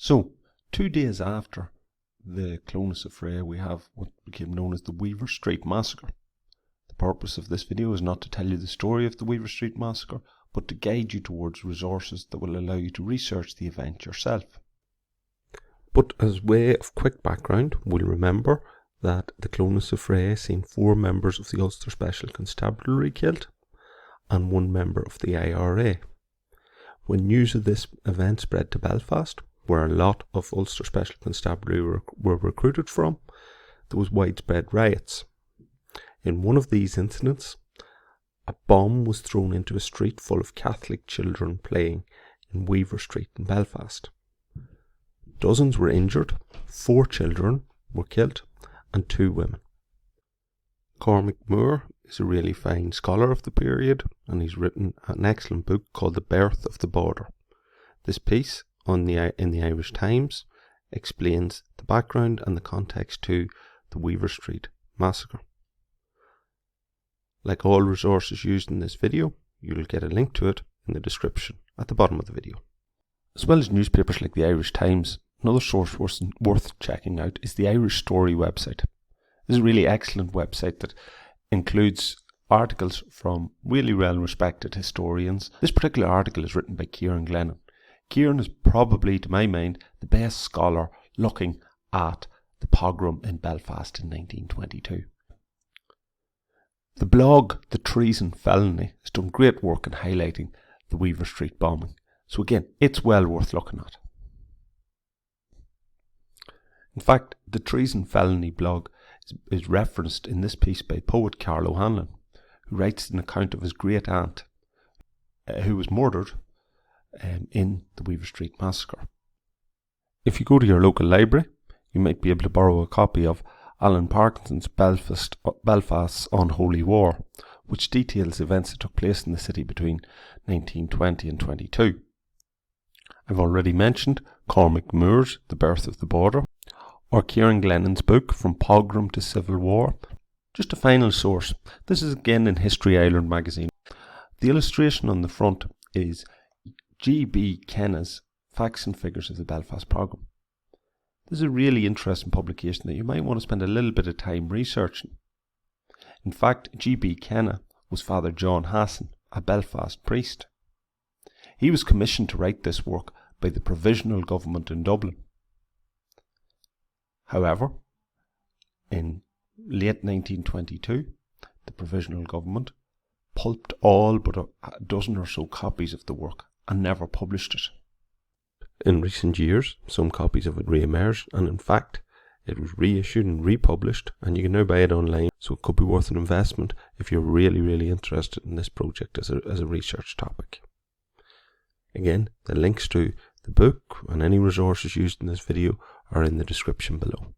So, 2 days after the Clonus affray, we have what became known as the Weaver Street Massacre. The purpose of this video is not to tell you the story of the Weaver Street Massacre, but to guide you towards resources that will allow you to research the event yourself. But as way of quick background, we'll remember that the Clonus affray seen 4 members of the Ulster Special Constabulary killed and 1 member of the IRA. When news of this event spread to Belfast, where a lot of Ulster Special Constabulary were recruited from, there was widespread riots. In one of these incidents, a bomb was thrown into a street full of Catholic children playing in Weaver Street in Belfast. Dozens were injured, 4 children were killed, and 2 women. Patrick Mulroe is a really fine scholar of the period, and he's written an excellent book called The Birth of the Border. This piece in the Irish Times explains the background and the context to the Weaver Street Massacre. Like all resources used in this video, you'll get a link to it in the description at the bottom of the video. As well as newspapers like the Irish Times, another source worth checking out is the Irish Story website. This is a really excellent website that includes articles from really well-respected historians. This particular article is written by Kieran Glennon. Kieran is probably, to my mind, the best scholar looking at the pogrom in Belfast in 1922. The blog The Treason Felony has done great work in highlighting the Weaver Street bombing. So again, it's well worth looking at. In fact, the Treason Felony blog is referenced in this piece by poet Carl O'Hanlon, who writes an account of his great aunt who was murdered in the Weaver Street Massacre. If you go to your local library, you might be able to borrow a copy of Alan Parkinson's Belfast's Unholy War, which details events that took place in the city between 1920 and 22. I've already mentioned Patrick Mulroe's The Birth of the Border, or Kieran Glennon's book From Pogrom to Civil War. Just a final source. This is again in History Ireland magazine. The illustration on the front is G.B. Kenna's Facts and Figures of the Belfast Pogrom. This is a really interesting publication that you might want to spend a little bit of time researching. In fact, G.B. Kenna was Father John Hassan, a Belfast priest. He was commissioned to write this work by the Provisional Government in Dublin. However, in late 1922, the Provisional Government pulped all but a dozen or so copies of the work and never published it. In recent years, some copies of it re-emerged, and in fact, it was reissued and republished, and you can now buy it online, so it could be worth an investment if you're really interested in this project as a research topic. Again, the links to the book and any resources used in this video are in the description below.